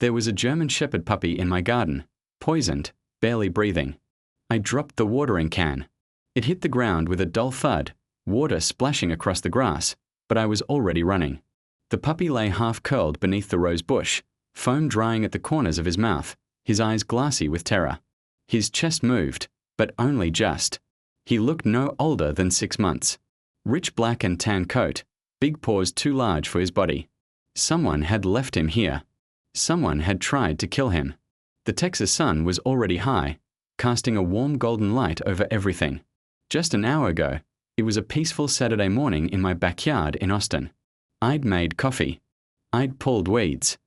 There was a German Shepherd puppy in my garden, poisoned, barely breathing. I dropped the watering can. It hit the ground with a dull thud, water splashing across the grass, but I was already running. The puppy lay half-curled beneath the rose bush, foam drying at the corners of his mouth, his eyes glassy with terror. His chest moved, but only just. He looked no older than 6 months. Rich black and tan coat, big paws too large for his body. Someone had left him here. Someone had tried to kill him. The Texas sun was already high, casting a warm golden light over everything. Just an hour ago, it was a peaceful Saturday morning in my backyard in Austin. I'd made coffee. I'd pulled weeds.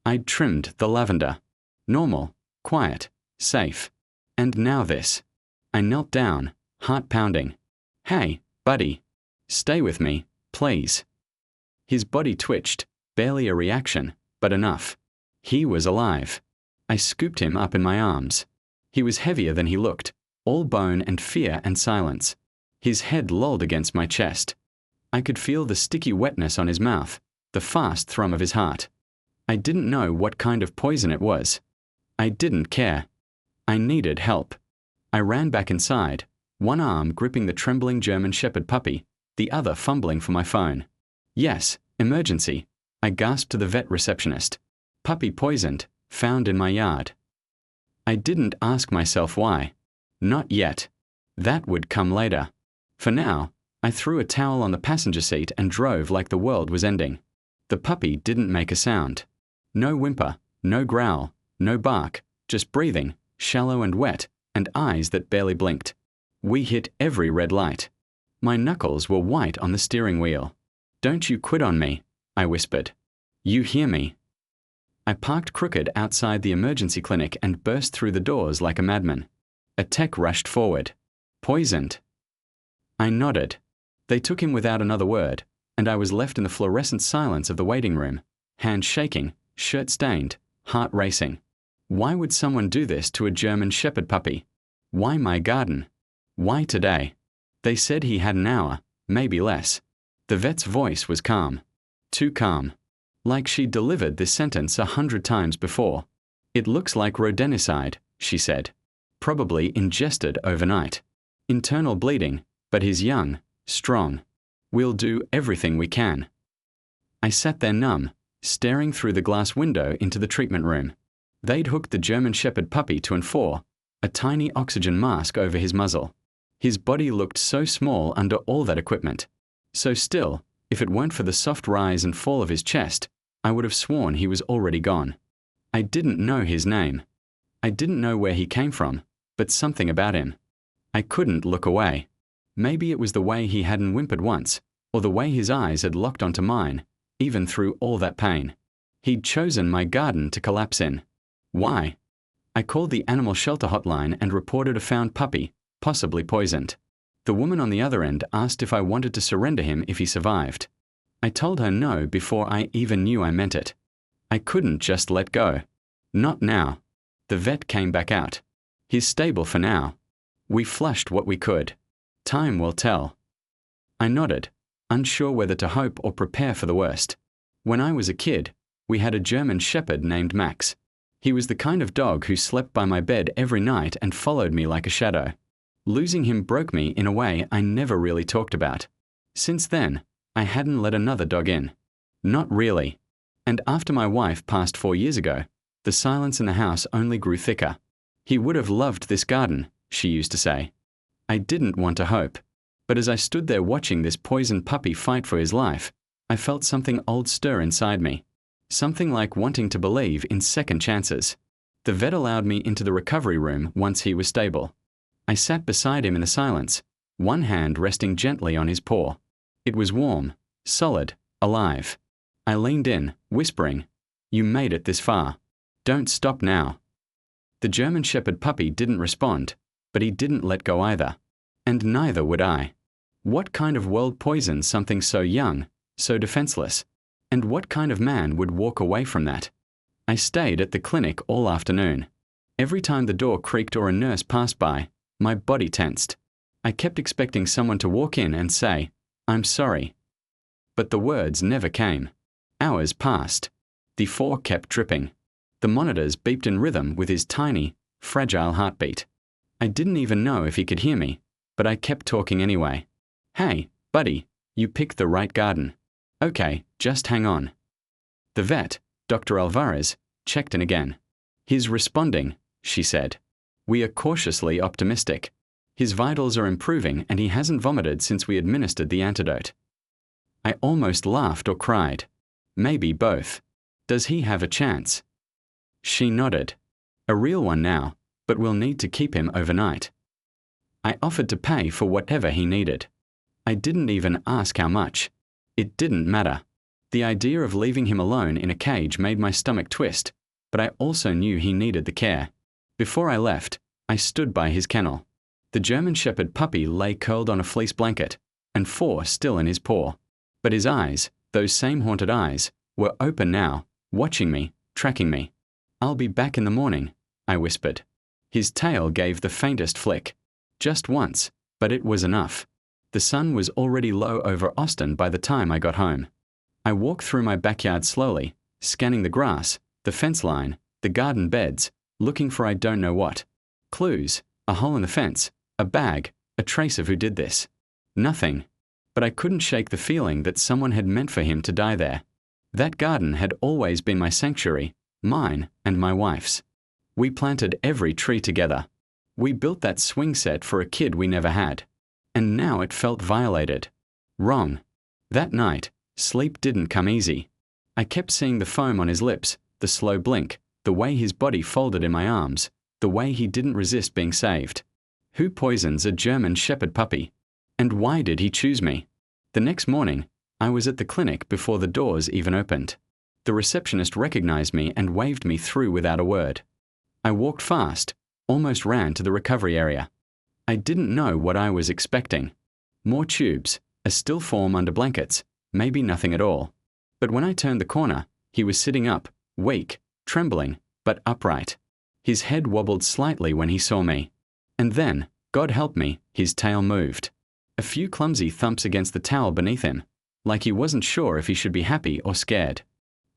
I'd trimmed the lavender. Normal, quiet, safe. And now this. I knelt down, heart pounding. Hey, buddy. Stay with me, please. His body twitched, barely a reaction, but enough. He was alive. I scooped him up in my arms. He was heavier than he looked, all bone and fear and silence. His head lolled against my chest. I could feel the sticky wetness on his mouth, the fast thrum of his heart. I didn't know what kind of poison it was. I didn't care. I needed help. I ran back inside, one arm gripping the trembling German Shepherd puppy, the other fumbling for my phone. Yes, emergency, I gasped to the vet receptionist. Puppy poisoned, found in my yard. I didn't ask myself why. Not yet. That would come later. For now, I threw a towel on the passenger seat and drove like the world was ending. The puppy didn't make a sound. No whimper, no growl, no bark, just breathing, shallow and wet, and eyes that barely blinked. We hit every red light. My knuckles were white on the steering wheel. "Don't you quit on me," I whispered. "You hear me?" I parked crooked outside the emergency clinic and burst through the doors like a madman. A tech rushed forward. "Poisoned." I nodded. They took him without another word, and I was left in the fluorescent silence of the waiting room, hands shaking, shirt stained, heart racing. Why would someone do this to a German Shepherd puppy? Why my garden? Why today? They said he had an hour, maybe less. The vet's voice was calm. Too calm. Like she'd delivered this sentence 100 times before. "It looks like rodenticide," she said. "Probably ingested overnight. Internal bleeding, but he's young, strong. We'll do everything we can." I sat there numb, staring through the glass window into the treatment room. They'd hooked the German Shepherd puppy to an 4, a tiny oxygen mask over his muzzle. His body looked so small under all that equipment. So still, if it weren't for the soft rise and fall of his chest, I would have sworn he was already gone. I didn't know his name. I didn't know where he came from, but something about him. I couldn't look away. Maybe it was the way he hadn't whimpered once, or the way his eyes had locked onto mine, even through all that pain. He'd chosen my garden to collapse in. Why? I called the animal shelter hotline and reported a found puppy, possibly poisoned. The woman on the other end asked if I wanted to surrender him if he survived. I told her no before I even knew I meant it. I couldn't just let go. Not now. The vet came back out. He's stable for now. We flushed what we could. Time will tell. I nodded, unsure whether to hope or prepare for the worst. When I was a kid, we had a German Shepherd named Max. He was the kind of dog who slept by my bed every night and followed me like a shadow. Losing him broke me in a way I never really talked about. Since then, I hadn't let another dog in. Not really. And after my wife passed 4 years ago, the silence in the house only grew thicker. "He would have loved this garden," she used to say. I didn't want to hope. But as I stood there watching this poisoned puppy fight for his life, I felt something old stir inside me. Something like wanting to believe in second chances. The vet allowed me into the recovery room once he was stable. I sat beside him in the silence, one hand resting gently on his paw. It was warm, solid, alive. I leaned in, whispering, "You made it this far. Don't stop now." The German Shepherd puppy didn't respond, but he didn't let go either. And neither would I. What kind of world poisons something so young, so defenseless? And what kind of man would walk away from that? I stayed at the clinic all afternoon. Every time the door creaked or a nurse passed by, my body tensed. I kept expecting someone to walk in and say, "I'm sorry." But the words never came. Hours passed. The 4 kept dripping. The monitors beeped in rhythm with his tiny, fragile heartbeat. I didn't even know if he could hear me, but I kept talking anyway. "Hey, buddy, you picked the right garden. Okay, just hang on." The vet, Dr. Alvarez, checked in again. "He's responding," she said. "We are cautiously optimistic. His vitals are improving and he hasn't vomited since we administered the antidote." I almost laughed or cried. Maybe both. Does he have a chance? She nodded. "A real one now, but we'll need to keep him overnight." I offered to pay for whatever he needed. I didn't even ask how much. It didn't matter. The idea of leaving him alone in a cage made my stomach twist, but I also knew he needed the care. Before I left, I stood by his kennel. The German Shepherd puppy lay curled on a fleece blanket, and 4 still in his paw. But his eyes, those same haunted eyes, were open now, watching me, tracking me. "I'll be back in the morning," I whispered. His tail gave the faintest flick. Just once, but it was enough. The sun was already low over Austin by the time I got home. I walked through my backyard slowly, scanning the grass, the fence line, the garden beds, looking for I don't know what. Clues, a hole in the fence, a bag, a trace of who did this. Nothing. But I couldn't shake the feeling that someone had meant for him to die there. That garden had always been my sanctuary, mine and my wife's. We planted every tree together. We built that swing set for a kid we never had. And now it felt violated. Wrong. That night, sleep didn't come easy. I kept seeing the foam on his lips, the slow blink, the way his body folded in my arms, the way he didn't resist being saved. Who poisons a German Shepherd puppy? And why did he choose me? The next morning, I was at the clinic before the doors even opened. The receptionist recognized me and waved me through without a word. I walked fast, almost ran to the recovery area. I didn't know what I was expecting. More tubes, a still form under blankets, maybe nothing at all. But when I turned the corner, he was sitting up, weak, trembling, but upright. His head wobbled slightly when he saw me. And then, God help me, his tail moved. A few clumsy thumps against the towel beneath him, like he wasn't sure if he should be happy or scared.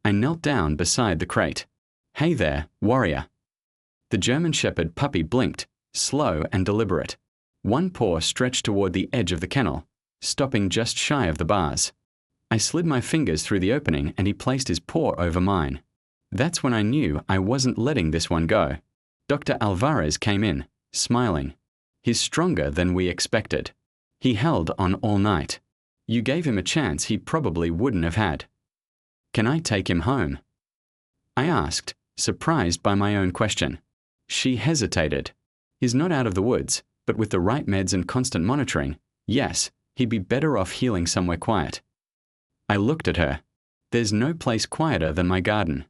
I knelt down beside the crate. "Hey there, warrior." The German Shepherd puppy blinked, slow and deliberate. One paw stretched toward the edge of the kennel, stopping just shy of the bars. I slid my fingers through the opening and he placed his paw over mine. That's when I knew I wasn't letting this one go. Dr. Alvarez came in, smiling. He's stronger than we expected. He held on all night. You gave him a chance he probably wouldn't have had. "Can I take him home?" I asked, surprised by my own question. She hesitated. "He's not out of the woods, but with the right meds and constant monitoring, yes, he'd be better off healing somewhere quiet." I looked at her. There's no place quieter than my garden.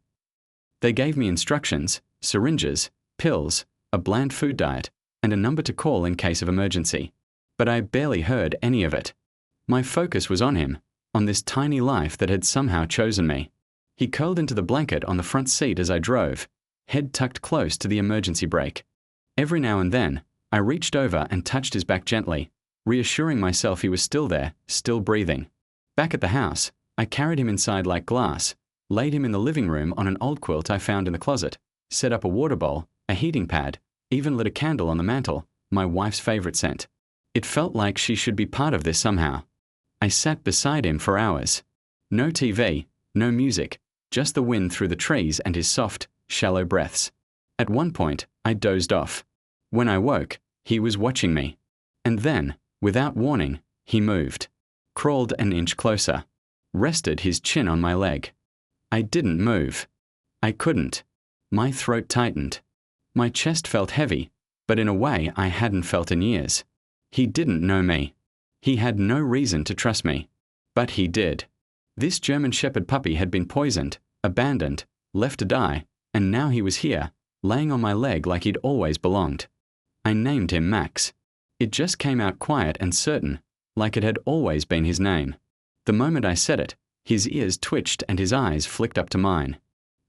They gave me instructions, syringes, pills, a bland food diet, and a number to call in case of emergency. But I barely heard any of it. My focus was on him, on this tiny life that had somehow chosen me. He curled into the blanket on the front seat as I drove, head tucked close to the emergency brake. Every now and then, I reached over and touched his back gently, reassuring myself he was still there, still breathing. Back at the house, I carried him inside like glass, laid him in the living room on an old quilt I found in the closet, set up a water bowl, a heating pad, even lit a candle on the mantel, my wife's favorite scent. It felt like she should be part of this somehow. I sat beside him for hours. No TV, no music, just the wind through the trees and his soft, shallow breaths. At one point, I dozed off. When I woke, he was watching me. And then, without warning, he moved. Crawled an inch closer. Rested his chin on my leg. I didn't move. I couldn't. My throat tightened. My chest felt heavy, but in a way I hadn't felt in years. He didn't know me. He had no reason to trust me. But he did. This German Shepherd puppy had been poisoned, abandoned, left to die, and now he was here, laying on my leg like he'd always belonged. I named him Max. It just came out quiet and certain, like it had always been his name. The moment I said it, his ears twitched and his eyes flicked up to mine.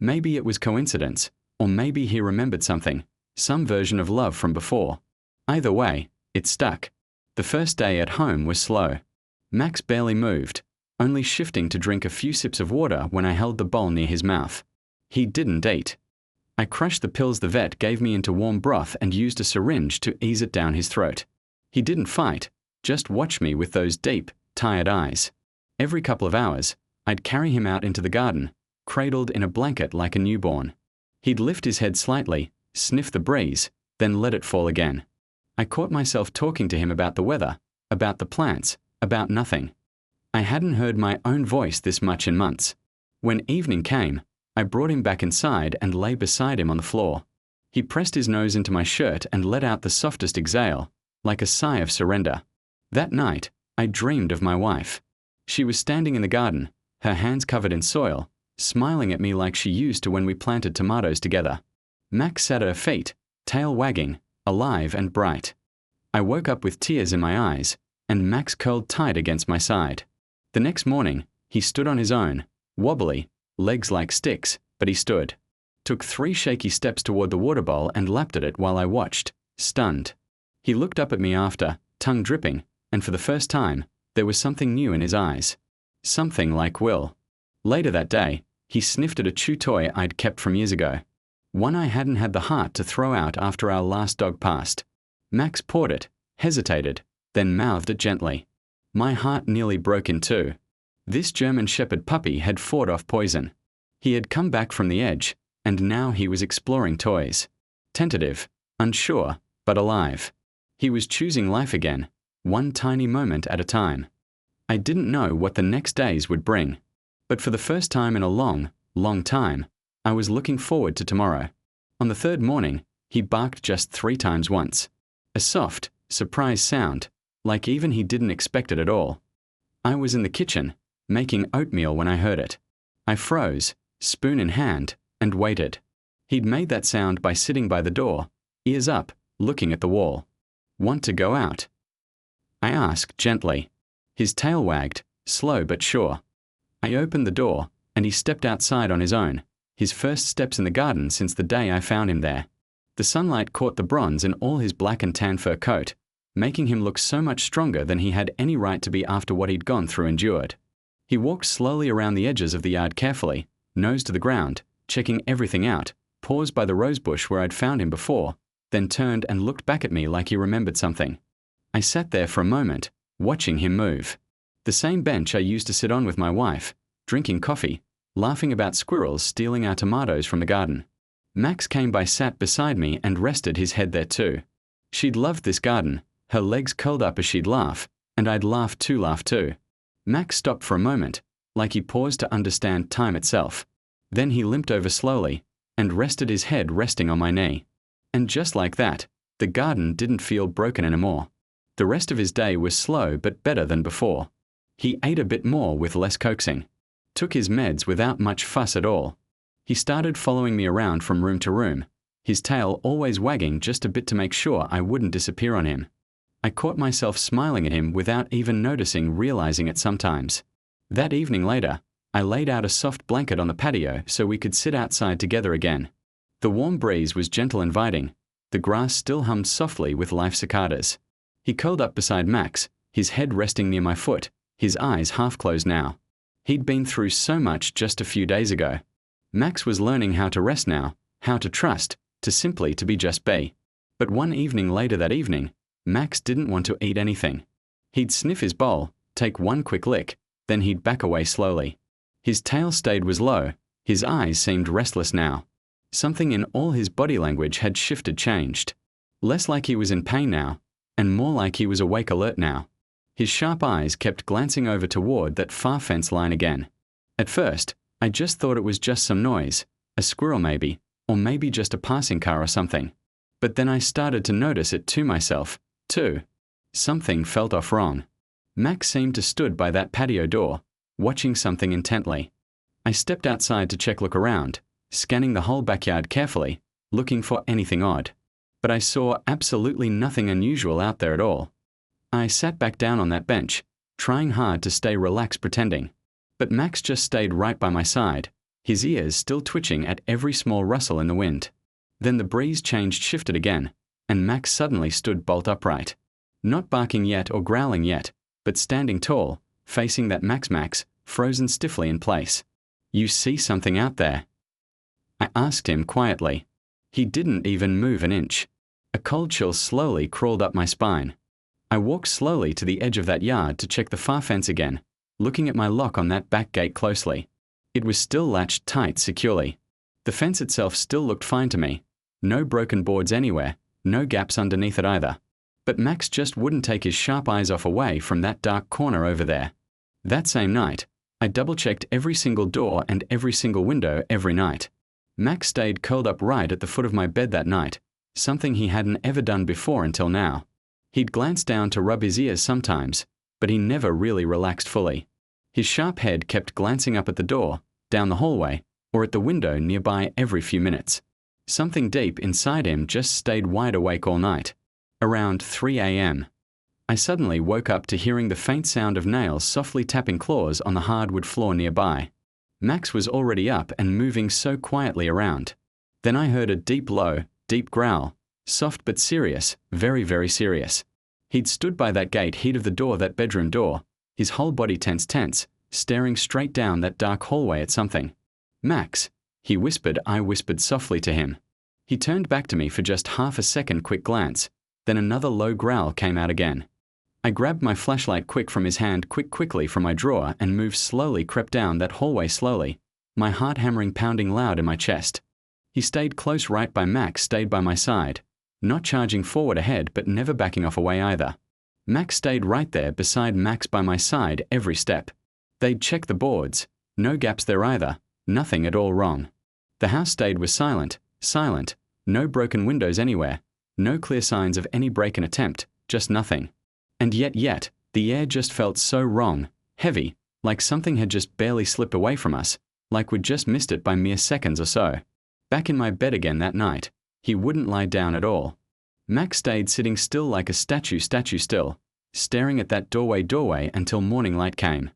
Maybe it was coincidence, or maybe he remembered something, some version of love from before. Either way, it stuck. The first day at home was slow. Max barely moved, only shifting to drink a few sips of water when I held the bowl near his mouth. He didn't eat. I crushed the pills the vet gave me into warm broth and used a syringe to ease it down his throat. He didn't fight, just watched me with those deep, tired eyes. Every couple of hours, I'd carry him out into the garden, cradled in a blanket like a newborn. He'd lift his head slightly, sniff the breeze, then let it fall again. I caught myself talking to him about the weather, about the plants, about nothing. I hadn't heard my own voice this much in months. When evening came, I brought him back inside and lay beside him on the floor. He pressed his nose into my shirt and let out the softest exhale, like a sigh of surrender. That night, I dreamed of my wife. She was standing in the garden, her hands covered in soil, smiling at me like she used to when we planted tomatoes together. Max sat at her feet, tail wagging, alive and bright. I woke up with tears in my eyes, and Max curled tight against my side. The next morning, he stood on his own, wobbly, legs like sticks, but he stood. Took 3 shaky steps toward the water bowl and lapped at it while I watched, stunned. He looked up at me after, tongue dripping, and for the first time, there was something new in his eyes. Something like will. Later that day, he sniffed at a chew toy I'd kept from years ago. One I hadn't had the heart to throw out after our last dog passed. Max pawed it, hesitated, then mouthed it gently. My heart nearly broke in two. This German Shepherd puppy had fought off poison. He had come back from the edge, and now he was exploring toys. Tentative, unsure, but alive. He was choosing life again, one tiny moment at a time. I didn't know what the next days would bring, but for the first time in a long, long time, I was looking forward to tomorrow. On the 3rd morning, he barked just 3 times once. A soft, surprised sound, like even he didn't expect it at all. I was in the kitchen, making oatmeal when I heard it. I froze, spoon in hand, and waited. He'd made that sound by sitting by the door, ears up, looking at the wall. Want to go out? I asked gently. His tail wagged, slow but sure. I opened the door, and he stepped outside on his own, his first steps in the garden since the day I found him there. The sunlight caught the bronze in all his black and tan fur coat, making him look so much stronger than he had any right to be after what he'd gone through endured. He walked slowly around the edges of the yard carefully, nose to the ground, checking everything out, paused by the rosebush where I'd found him before, then turned and looked back at me like he remembered something. I sat there for a moment, watching him move. The same bench I used to sit on with my wife, drinking coffee, laughing about squirrels stealing our tomatoes from the garden. Max came by, sat beside me and rested his head there too. She'd loved this garden, her legs curled up as she'd laugh, and I'd laugh too. Max stopped for a moment, like he paused to understand time itself. Then he limped over slowly, and rested his head resting on my knee. And just like that, the garden didn't feel broken anymore. The rest of his day was slow but better than before. He ate a bit more with less coaxing. Took his meds without much fuss at all. He started following me around from room to room, his tail always wagging just a bit to make sure I wouldn't disappear on him. I caught myself smiling at him without even realizing it sometimes. That evening later, I laid out a soft blanket on the patio so we could sit outside together again. The warm breeze was gentle, inviting. The grass still hummed softly with life cicadas. He curled up beside Max, his head resting near my foot, his eyes half closed now. He'd been through so much just a few days ago. Max was learning how to rest now, how to trust, to be just be. But one evening later that evening, Max didn't want to eat anything. He'd sniff his bowl, take one quick lick, then he'd back away slowly. His tail was low, his eyes seemed restless now. Something in all his body language had changed. Less like he was in pain now, and more like he was awake, alert now. His sharp eyes kept glancing over toward that far fence line again. At first, I just thought it was just some noise, a squirrel maybe, or maybe just a passing car or something. But then I started to notice it to myself, too. Something felt off wrong. Max seemed to stood by that patio door, watching something intently. I stepped outside to look around, scanning the whole backyard carefully, looking for anything odd. But I saw absolutely nothing unusual out there at all. I sat back down on that bench, trying hard to stay relaxed, pretending. But Max just stayed right by my side, his ears still twitching at every small rustle in the wind. Then the breeze shifted again, and Max suddenly stood bolt upright. Not barking yet or growling yet, but standing tall, facing that Max, frozen stiffly in place. You see something out there? I asked him quietly. He didn't even move an inch. A cold chill slowly crawled up my spine. I walked slowly to the edge of that yard to check the far fence again, looking at my lock on that back gate closely. It was still latched tight securely. The fence itself still looked fine to me. No broken boards anywhere, no gaps underneath it either. But Max just wouldn't take his sharp eyes off away from that dark corner over there. That same night, I double-checked every single door and every single window every night. Max stayed curled up right at the foot of my bed that night, something he hadn't ever done before until now. He'd glance down to rub his ears sometimes, but he never really relaxed fully. His sharp head kept glancing up at the door, down the hallway, or at the window nearby every few minutes. Something deep inside him just stayed wide awake all night. Around 3 a.m., I suddenly woke up to hearing the faint sound of nails softly tapping claws on the hardwood floor nearby. Max was already up and moving so quietly around. Then I heard a deep growl, soft but serious, very, very serious. He'd stood by that gate heat of the door, that bedroom door, his whole body tense, staring straight down that dark hallway at something. "Max," he whispered. I whispered softly to him. He turned back to me for just half a second quick glance, then another low growl came out again. I grabbed my flashlight quick from his hand quickly from my drawer and moved slowly, crept down that hallway slowly, my heart hammering, pounding loud in my chest. He stayed close right by Max, stayed by my side, not charging forward ahead but never backing off away either. Max stayed right there beside Max by my side every step. They'd checked the boards, no gaps there either, nothing at all wrong. The house was silent, no broken windows anywhere, no clear signs of any break-in attempt, just nothing. And yet, the air just felt so wrong, heavy, like something had just barely slipped away from us, like we'd just missed it by mere seconds or so. Back in my bed again that night, he wouldn't lie down at all. Max stayed sitting still like a statue still, staring at that doorway until morning light came.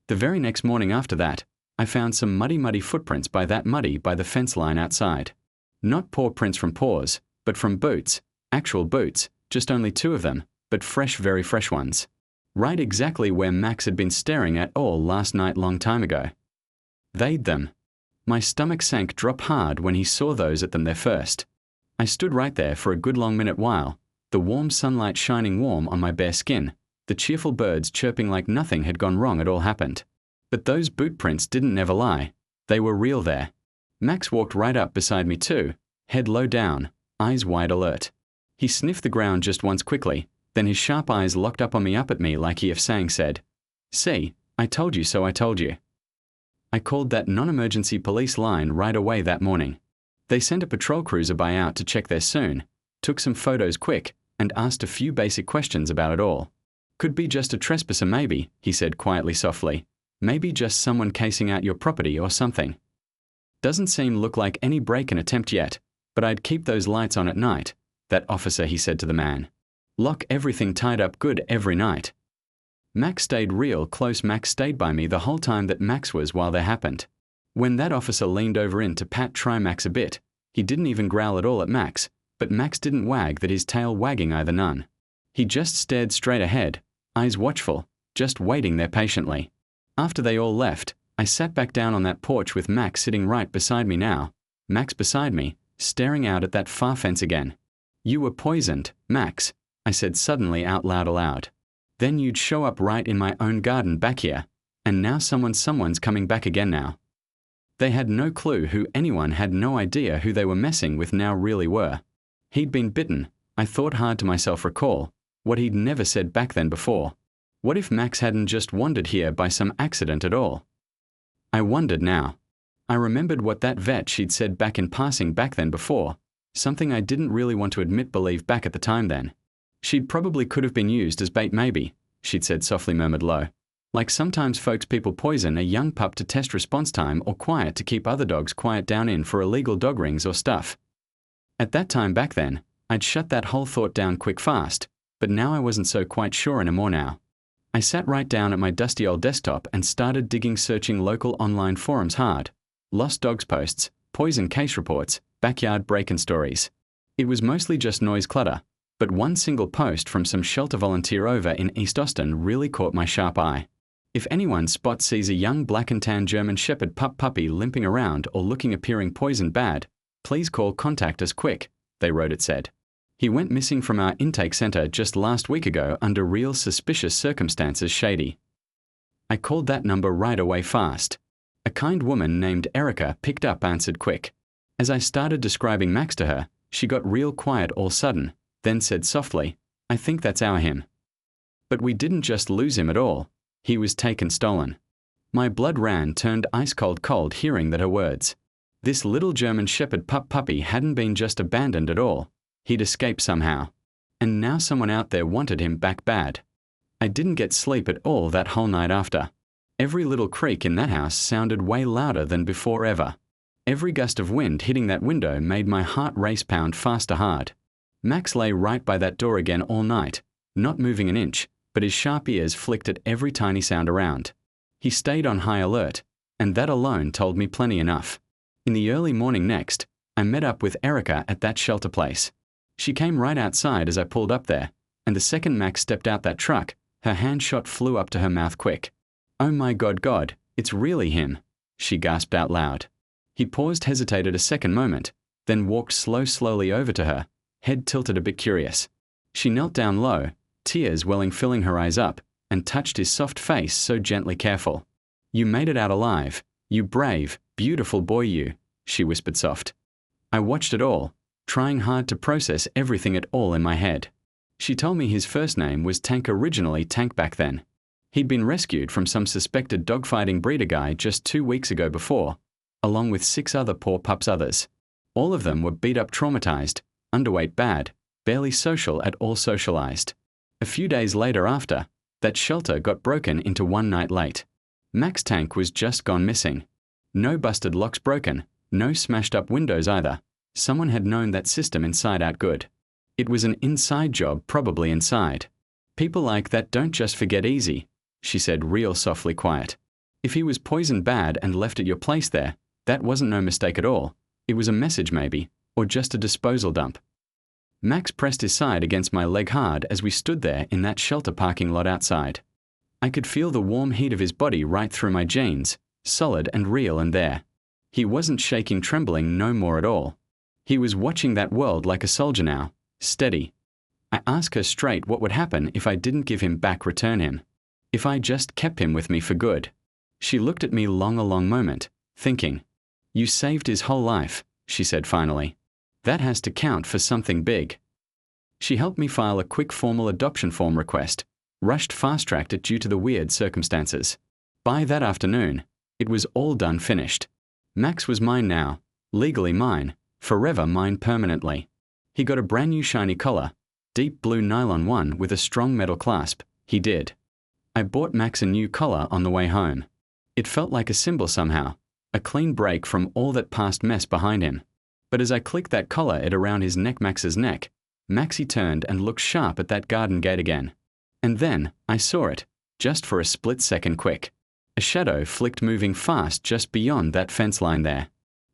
The very next morning after that, I found some muddy footprints by the fence line outside. Not paw prints from paws, but from boots, actual boots, just only 2 of them, but fresh, very fresh ones. Right exactly where Max had been staring at all last night, long time ago. They'd them. My stomach sank drop hard when he saw those at them there first. I stood right there for a good long minute while, the warm sunlight shining warm on my bare skin, the cheerful birds chirping like nothing had gone wrong at all happened. But those boot prints didn't never lie. They were real there. Max walked right up beside me too, head low down, eyes wide alert. He sniffed the ground just once quickly, then his sharp eyes locked up at me like he of saying said, "See, I told you so, I told you." I called that non-emergency police line right away that morning. They sent a patrol cruiser by out to check there soon, took some photos quick, and asked a few basic questions about it all. "Could be just a trespasser maybe," he said quietly, softly. "Maybe just someone casing out your property or something. Doesn't look like any break-in attempt yet, but I'd keep those lights on at night." That officer, he said to the man. "Lock everything tied up good every night." Max stayed real close. Max stayed by me the whole time that Max was while they happened. When that officer leaned over in to try Max a bit, he didn't even growl at all at Max, but Max didn't wag that his tail wagging either, none. He just stared straight ahead, eyes watchful, just waiting there patiently. After they all left, I sat back down on that porch with Max sitting right beside me now, Max beside me, staring out at that far fence again. "You were poisoned, Max," I said suddenly out loud aloud. "Then you'd show up right in my own garden back here, and now someone's coming back again now." They had no clue who anyone had no idea who they were messing with now really were. He'd been bitten, I thought hard to myself recall, what he'd never said back then before. What if Max hadn't just wandered here by some accident at all? I wondered now. I remembered what that vet she'd said back in passing back then before, something I didn't really want to believe back at the time then. She'd probably could have been used as bait maybe, she'd said softly, murmured low. Like sometimes people poison a young pup to test response time or quiet to keep other dogs quiet down in for illegal dog rings or stuff. At that time back then, I'd shut that whole thought down quick fast, but now I wasn't so quite sure anymore now. I sat right down at my dusty old desktop and started searching local online forums hard. Lost dogs posts, poison case reports, backyard break-in stories. It was mostly just noise clutter, but one single post from some shelter volunteer over in East Austin really caught my sharp eye. If anyone sees a young black and tan German Shepherd puppy limping around or appearing poisoned bad, please contact us quick, they wrote it said. He went missing from our intake center just last week ago under real suspicious circumstances shady. I called that number right away fast. A kind woman named Erica picked up answered quick. As I started describing Max to her, she got real quiet all sudden, then said softly, I think that's him. But we didn't just lose him at all. He was stolen. My blood turned ice cold hearing her words. This little German Shepherd puppy hadn't been just abandoned at all. He'd escaped somehow. And now someone out there wanted him back bad. I didn't get sleep at all that whole night after. Every little creak in that house sounded way louder than before ever. Every gust of wind hitting that window made my heart race pound faster hard. Max lay right by that door again all night, not moving an inch, but his sharp ears flicked at every tiny sound around. He stayed on high alert, and that alone told me plenty enough. In the early morning next, I met up with Erica at that shelter place. She came right outside as I pulled up there, and the second Max stepped out that truck, her hand shot flew up to her mouth quick. Oh my God, it's really him, she gasped out loud. He hesitated a second moment, then walked slowly over to her, head tilted a bit curious. She knelt down low, tears filling her eyes up, and touched his soft face so gently careful. You made it out alive, you brave, beautiful boy you, she whispered soft. I watched it all, trying hard to process everything at all in my head. She told me his first name was originally Tank back then. He'd been rescued from some suspected dogfighting breeder guy just 2 weeks ago before, along with 6 other poor others. All of them were beat up, traumatized, underweight bad, barely social at all socialized. A few days later after, that shelter got broken into one night late. Max Tank was just gone missing. No busted locks broken, no smashed up windows either. Someone had known that system inside out good. It was an inside job, probably inside. People like that don't just forget easy, she said real softly quiet. If he was poisoned bad and left at your place there, that wasn't no mistake at all. It was a message maybe, or just a disposal dump. Max pressed his side against my leg hard as we stood there in that shelter parking lot outside. I could feel the warm heat of his body right through my jeans, solid and real and there. He wasn't shaking, trembling no more at all. He was watching that world like a soldier now, steady. I asked her straight what would happen if I didn't give him back, return him. If I just kept him with me for good. She looked at me a long moment, thinking. You saved his whole life, she said finally. That has to count for something big. She helped me file a quick formal adoption form request, rushed fast-tracked it due to the weird circumstances. By that afternoon, it was all done, finished. Max was mine now, legally mine, forever mine permanently. He got a brand new shiny collar, deep blue nylon one with a strong metal clasp, he did. I bought Max a new collar on the way home. It felt like a symbol somehow, a clean break from all that past mess behind him. But as I clicked that collar around his neck, Max's neck, Maxie turned and looked sharp at that garden gate again. And then, I saw it, just for a split second quick. A shadow flicked moving fast just beyond that fence line there.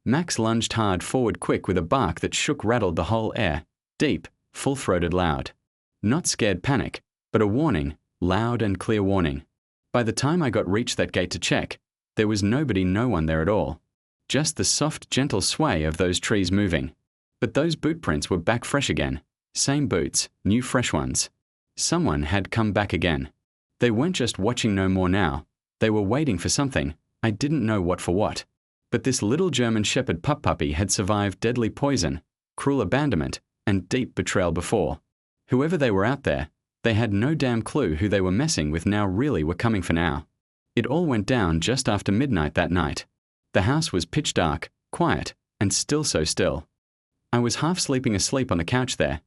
Max lunged hard forward quick with a bark that rattled the whole air, deep, full-throated, loud. Not scared panic, but a warning, loud and clear warning. By the time I reached that gate to check, there was no one there at all. Just the soft, gentle sway of those trees moving. But those boot prints were back fresh again. Same boots, new fresh ones. Someone had come back again. They weren't just watching no more now. They were waiting for something. I didn't know what. But this little German Shepherd puppy had survived deadly poison, cruel abandonment, and deep betrayal before. Whoever they were out there, they had no damn clue who they were messing with now, really were coming for now. It all went down just after midnight that night. The house was pitch dark, quiet, and still so still. I was half sleeping asleep on the couch there,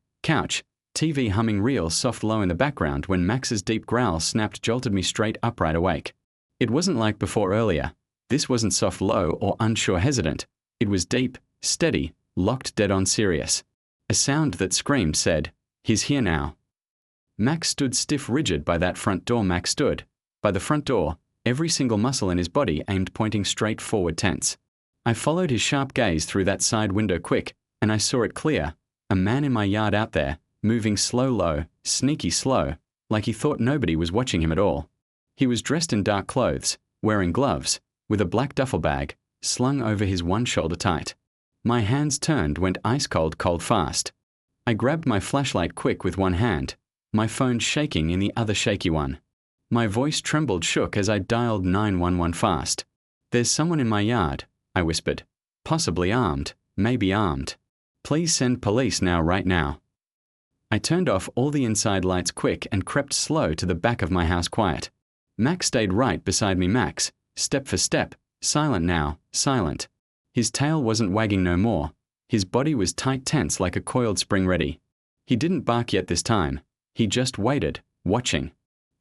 TV humming real soft low in the background when Max's deep growl jolted me straight upright awake. It wasn't like before earlier. This wasn't soft low or unsure hesitant. It was deep, steady, locked dead on serious. A sound that screamed said, "He's here now." Max stood stiff rigid by that front door. Max stood by the front door, every single muscle in his body pointing straight forward, tense. I followed his sharp gaze through that side window quick, and I saw it clear. A man in my yard out there, moving low, sneaky slow, like he thought nobody was watching him at all. He was dressed in dark clothes, wearing gloves, with a black duffel bag, slung over his one shoulder tight. My hands turned, went ice cold, cold fast. I grabbed my flashlight quick with one hand, my phone shaking in the other shaky one. My voice trembled, shook as I dialed 911 fast. "There's someone in my yard," I whispered. "Possibly armed, maybe armed. Please send police now, right now." I turned off all the inside lights quick and crept slow to the back of my house quiet. Max stayed right beside me, Max, step for step, silent now, silent. His tail wasn't wagging no more. His body was tight, tense like a coiled spring ready. He didn't bark yet this time. He just waited, watching.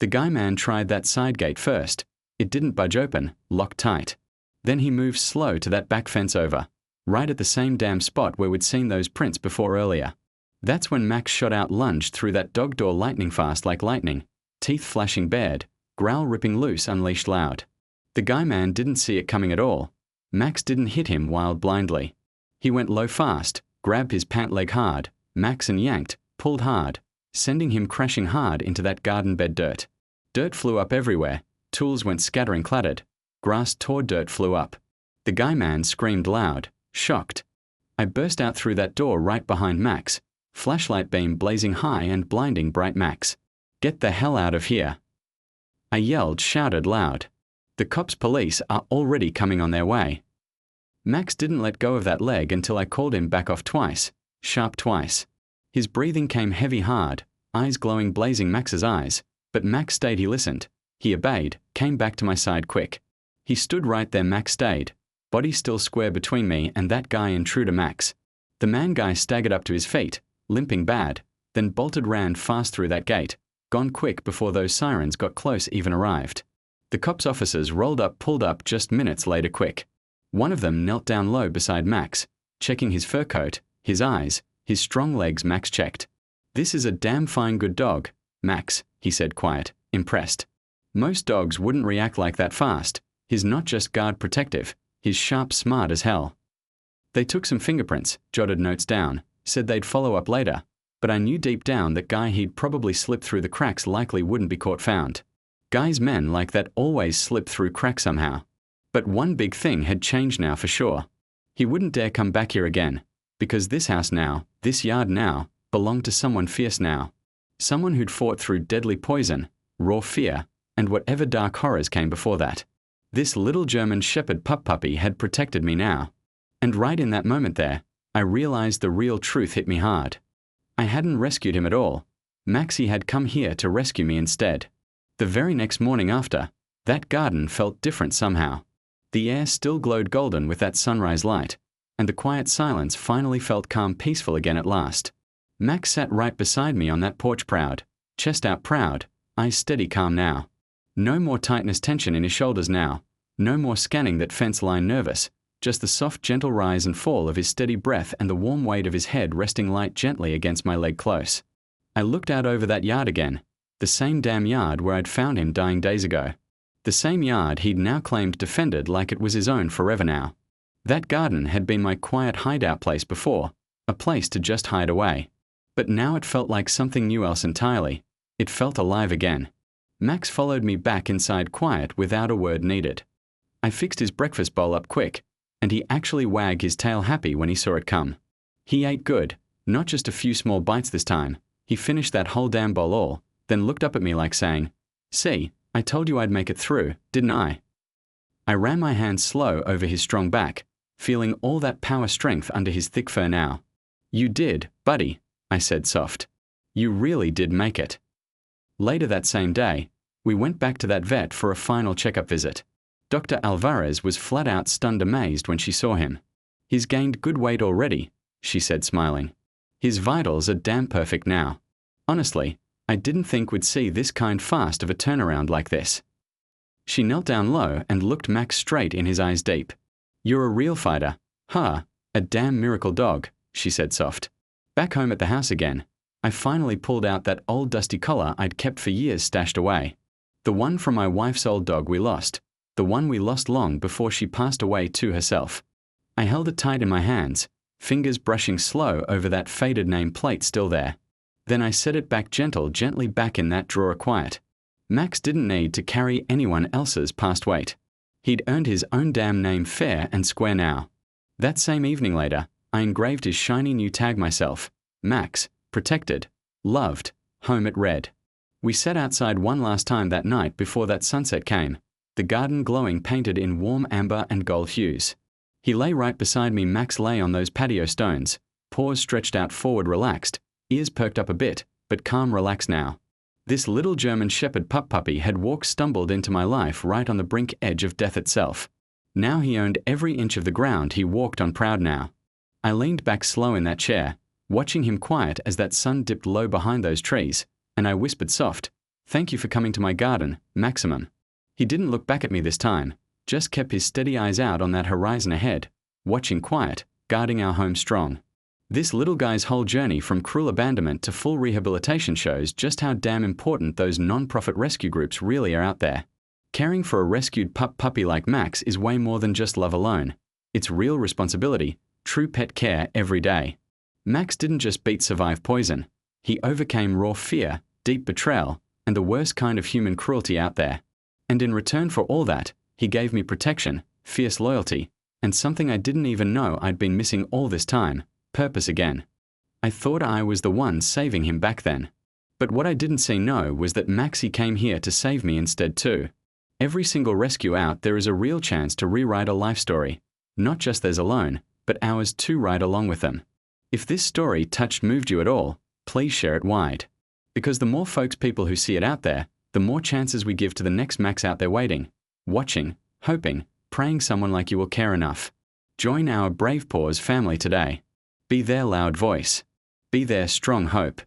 The guy man tried that side gate first. It didn't budge open, locked tight. Then he moved slow to that back fence over, right at the same damn spot where we'd seen those prints before earlier. That's when Max shot out, lunged through that dog door lightning fast like lightning, teeth flashing bared, growl ripping loose, unleashed loud. The guy man didn't see it coming at all. Max didn't hit him wild blindly. He went low fast, grabbed his pant leg hard, Max, and yanked, pulled hard, sending him crashing hard into that garden bed dirt. Dirt flew up everywhere, tools went scattering, clattered. Grass tore, dirt flew up. The guy man screamed loud, shocked. I burst out through that door right behind Max, flashlight beam blazing high and blinding bright. "Max, get the hell out of here!" I yelled, shouted loud. "The cops, police are already coming on their way." Max didn't let go of that leg until I called him back off twice, sharp twice. His breathing came heavy, hard, eyes glowing, blazing, Max's eyes, but Max stayed. He listened. He obeyed, came back to my side quick. He stood right there. Max stayed, body still square between me and that guy, intruder Max. The man guy staggered up to his feet, limping bad, then bolted, ran fast through that gate, gone quick before those sirens got close, even arrived. The cops' officers rolled up, pulled up just minutes later quick. One of them knelt down low beside Max, checking his fur coat, his eyes, his strong legs. Max checked. "This is a damn fine good dog, Max," he said, quiet, impressed. "Most dogs wouldn't react like that fast. He's not just guard protective, he's sharp, smart as hell." They took some fingerprints, jotted notes down, said they'd follow up later, but I knew deep down that guy, he'd probably slipped through the cracks, likely wouldn't be caught, found. Guys, men like that always slip through cracks somehow. But one big thing had changed now for sure. He wouldn't dare come back here again, because this house now, this yard now, belonged to someone fierce now. Someone who'd fought through deadly poison, raw fear, and whatever dark horrors came before that. This little German shepherd puppy had protected me now. And right in that moment there, I realized the real truth hit me hard. I hadn't rescued him at all. Maxie had come here to rescue me instead. The very next morning after, that garden felt different somehow. The air still glowed golden with that sunrise light, and the quiet silence finally felt calm, peaceful again at last. Max sat right beside me on that porch, proud, chest out, proud, eyes steady, calm now. No more tightness, tension in his shoulders now. No more scanning that fence line, nervous. Just the soft, gentle rise and fall of his steady breath and the warm weight of his head resting light gently against my leg close. I looked out over that yard again. The same damn yard where I'd found him dying days ago. The same yard he'd now claimed, defended like it was his own forever now. That garden had been my quiet hideout place before, a place to just hide away. But now it felt like something new else entirely. It felt alive again. Max followed me back inside, quiet, without a word needed. I fixed his breakfast bowl up quick, and he actually wagged his tail happy when he saw it come. He ate good, not just a few small bites this time. He finished that whole damn bowl all, then looked up at me like saying, "See, I told you I'd make it through, didn't I?" I ran my hand slow over his strong back, feeling all that power, strength under his thick fur now. "You did, buddy," I said soft. "You really did make it." Later that same day, we went back to that vet for a final checkup visit. Dr. Alvarez was flat out stunned, amazed when she saw him. "He's gained good weight already," she said, smiling. "His vitals are damn perfect now. Honestly, I didn't think we'd see this kind fast of a turnaround like this." She knelt down low and looked Max straight in his eyes deep. "You're a real fighter. Huh, a damn miracle dog," she said soft. Back home at the house again, I finally pulled out that old dusty collar I'd kept for years stashed away. The one from my wife's old dog we lost. The one we lost long before she passed away to herself. I held it tight in my hands, fingers brushing slow over that faded name plate still there. Then I set it back gently back in that drawer, quiet. Max didn't need to carry anyone else's past weight. He'd earned his own damn name fair and square now. That same evening later, I engraved his shiny new tag myself. Max, protected, loved, home at Red. We sat outside one last time that night before that sunset came, the garden glowing painted in warm amber and gold hues. He lay right beside me. Max lay on those patio stones, paws stretched out forward, relaxed, ears perked up a bit, but calm, relaxed now. This little German shepherd puppy had stumbled into my life right on the brink edge of death itself. Now he owned every inch of the ground he walked on, proud now. I leaned back slow in that chair, watching him quiet as that sun dipped low behind those trees, and I whispered soft, "Thank you for coming to my garden, Maximum." He didn't look back at me this time, just kept his steady eyes out on that horizon ahead, watching quiet, guarding our home strong. This little guy's whole journey from cruel abandonment to full rehabilitation shows just how damn important those non-profit rescue groups really are out there. Caring for a rescued puppy like Max is way more than just love alone. It's real responsibility, true pet care every day. Max didn't just survive poison. He overcame raw fear, deep betrayal, and the worst kind of human cruelty out there. And in return for all that, he gave me protection, fierce loyalty, and something I didn't even know I'd been missing all this time, purpose again. I thought I was the one saving him back then. But what I didn't know was that Maxie came here to save me instead too. Every single rescue out there is a real chance to rewrite a life story, not just theirs alone, but ours too right along with them. If this story moved you at all, please share it wide. Because the more people who see it out there, the more chances we give to the next Max out there waiting, watching, hoping, praying someone like you will care enough. Join our Brave Paws family today. Be their loud voice. Be their strong hope.